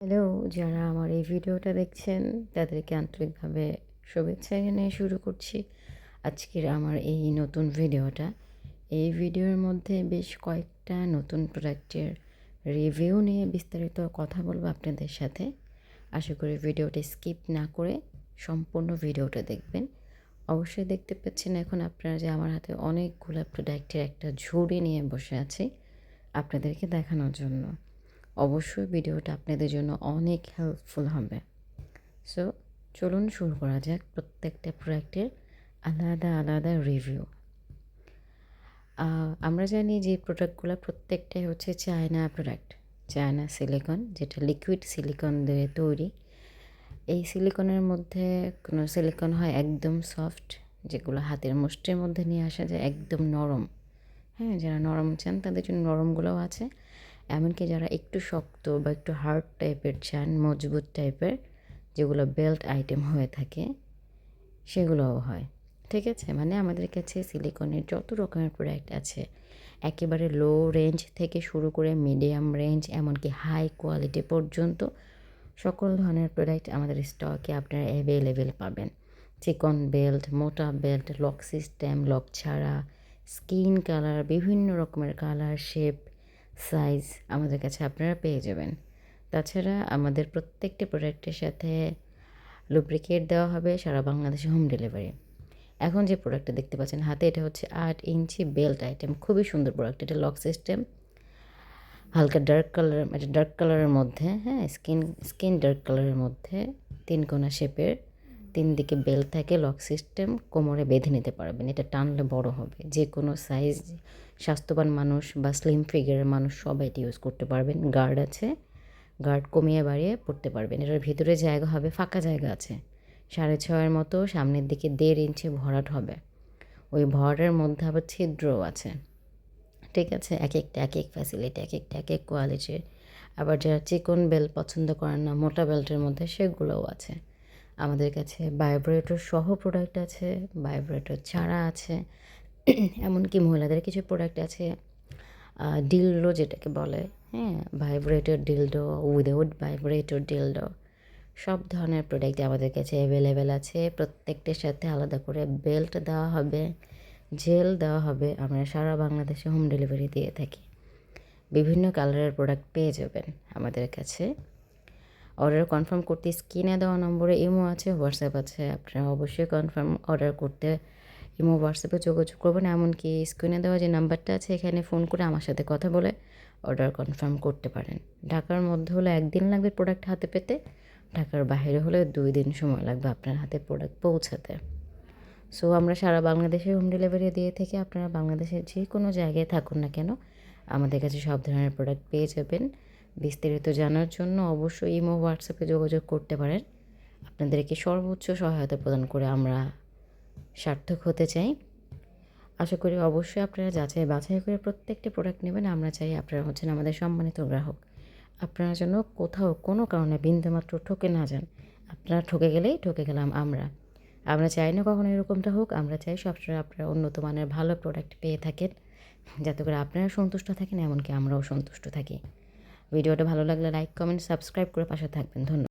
Hello, যারা আমার এই ভিডিওটা দেখছেন তাদেরকে আন্তরিকভাবে শুভেচ্ছা জানিয়ে শুরু করছি আজকের আমার এই নতুন ভিডিওটা। এই ভিডিওর মধ্যে বেশ কয়েকটা নতুন প্রোডাক্টের রিভিউ নিয়ে বিস্তারিত কথা বলবো আপনাদের সাথে। আশা করি ভিডিওটা স্কিপ না করে সম্পূর্ণ ভিডিওটা দেখবেন। অবশ্যই দেখতে পাচ্ছেন এখন আপনারা যে আমার হাতে অনেকগুলো প্রোডাক্টের একটা ঝুড়ি নিয়ে বসে আছি আপনাদেরকে দেখানোর জন্য। অবশ্যই ভিডিওটা আপনাদের জন্য অনেক হেল্পফুল হবে। সো চলুন শুরু করা যাক প্রত্যেকটা প্রোডাক্টের আলাদা আলাদা রিভিউ। আমরা জানি যে প্রোডাক্টগুলো প্রত্যেকটাই হচ্ছে চায়না প্রোডাক্ট, চায়না সিলিকন, যেটা লিকুইড সিলিকন দিয়ে তৈরি। এই সিলিকনের মধ্যে কোনো সিলিকন হয় একদম সফট, যেগুলো হাতের মুষ্টির মধ্যে নিয়ে আসা যায়, একদম নরম। হ্যাঁ, যারা নরম চান তাদের জন্য নরমগুলোও আছে। এমনকি যারা একটু শক্ত বা একটু হার্ড টাইপের চান, মজবুত টাইপের, যেগুলো বেল্ট আইটেম হয়ে থাকে, সেগুলোও হয়। ঠিক আছে, মানে আমাদের কাছে সিলিকনের যত রকমের প্রোডাক্ট আছে, একেবারে লো রেঞ্জ থেকে শুরু করে মিডিয়াম রেঞ্জ এমনকি হাই কোয়ালিটি পর্যন্ত সকল ধরনের প্রোডাক্ট আমাদের স্টকে আপনারা অ্যাভেলেবেল পাবেন। চিকন বেল্ট, মোটা বেল্ট, লক সিস্টেম, লক ছাড়া, স্কিন কালার, বিভিন্ন রকমের কালার, শেপ, সাইজ আমাদের কাছে আপনারা পেয়ে যাবেন। তাছাড়া আমাদের প্রত্যেকটি প্রোডাক্টের সাথে লুব্রিকেট দেওয়া হবে, সারা বাংলাদেশে হোম ডেলিভারি। এখন যে প্রোডাক্টটা দেখতে পাচ্ছেন হাতে, এটা হচ্ছে 8 ইঞ্চি বেল্ট আইটেম, খুবই সুন্দর প্রোডাক্ট। এটা লক সিস্টেম, হালকা ডার্ক কালার, এটা ডার্ক কালারের মধ্যে, হ্যাঁ, স্কিন ডার্ক কালারের মধ্যে 3 কোণা শেপের, 3 দিকে বেল্ট থাকে, লক সিস্টেম, কোমরে বেঁধে নিতে পারবেন। এটা টানলে বড় হবে, যে কোনো সাইজ, স্বাস্থ্যবান মানুষ বা স্লিম ফিগারের মানুষ সবাই এটা ইউজ করতে পারবেন। গার্ড আছে, গার্ড কমিয়ে বাড়িয়ে পড়তে পারবেন। এটার ভিতরে জায়গা হবে, ফাঁকা জায়গা আছে 6.5 মতো, সামনের দিকে 1.5 ইঞ্চি ভরাট হবে, ওই ভরাটের মধ্যে আবার ছিদ্রও আছে। ঠিক আছে, এক একটা এক এক ফ্যাসিলিটি, এক একটা এক এক কোয়ালিটির। আবার যারা চিকন বেল্ট পছন্দ করেন না, মোটা বেল্টের মধ্যে, সেগুলোও আছে আমাদের কাছে। ভাইব্রেটর সহ প্রোডাক্ট আছে, ভাইব্রেটর ছাড়া আছে, এমনকি মহিলাদের কিছু প্রোডাক্ট আছে, ডিলডো যেটাকে বলে, হ্যাঁ, vibrator dildo, without vibrator dildo, সব ধরনের প্রোডাক্ট আমাদের কাছে অ্যাভেলেবেল আছে। প্রত্যেকটার সাথে আলাদা করে বেল্ট দেওয়া হবে, জেল দেওয়া হবে। আমরা সারা বাংলাদেশে হোম ডেলিভারি দিয়ে থাকি। বিভিন্ন কালারের প্রোডাক্ট পেয়ে যাবেন আমাদের কাছে। অর্ডার কনফার্ম করতে স্ক্রিনে দেওয়া নম্বরে ইমো আছে, হোয়াটসঅ্যাপ আছে। আপনারা অবশ্যই কনফার্ম অর্ডার করতে ইমো, হোয়াটসঅ্যাপে যোগাযোগ করবেন। এমনকি স্ক্রিনে দেওয়া যে নাম্বারটা আছে, এখানে ফোন করে আমার সাথে কথা বলে অর্ডার কনফার্ম করতে পারেন। ঢাকার মধ্যে হলে 1 দিন লাগবে প্রোডাক্ট হাতে পেতে, ঢাকার বাইরে হলে 2 দিন সময় লাগবে আপনার হাতে প্রোডাক্ট পৌঁছাতে। সো আমরা সারা বাংলাদেশে হোম ডেলিভারি দিয়ে থাকি। আপনারা বাংলাদেশের যে কোনো জায়গায় থাকুন না কেন, আমাদের কাছে সব ধরনের প্রোডাক্ট পেয়ে যাবেন। বিস্তারিত জানার জন্য অবশ্যই ইমো, হোয়াটসঅ্যাপে যোগাযোগ করতে পারেন। আপনাদেরকে সর্বোচ্চ সহায়তা প্রদান করে আমরা সার্থক হতে চাই। আশা করি অবশ্যই আপনারা যাচাই বাছাই করে প্রত্যেকটি প্রোডাক্ট নেবেন। আমরা চাই আপনারা হচ্ছেন আমাদের সম্মানিত গ্রাহক। আপনারা যেন কোথাও কোনো কারণে বিন্দুমাত্র ঠকে না যান। আপনারা ঠকে গেলেই ঠকে গেলাম আমরা। আমরা চাই না কখনো এরকমটা হোক। আমরা চাই সবসময় আপনারা উন্নত মানের ভালো প্রোডাক্ট পেয়ে থাকেন, যাতে করে আপনারা সন্তুষ্ট থাকেন, এমনকি আমরাও সন্তুষ্ট থাকি। ভিডিওটা ভালো লাগলে লাইক, কমেন্ট, সাবস্ক্রাইব করে পাশে থাকবেন। ধন্যবাদ।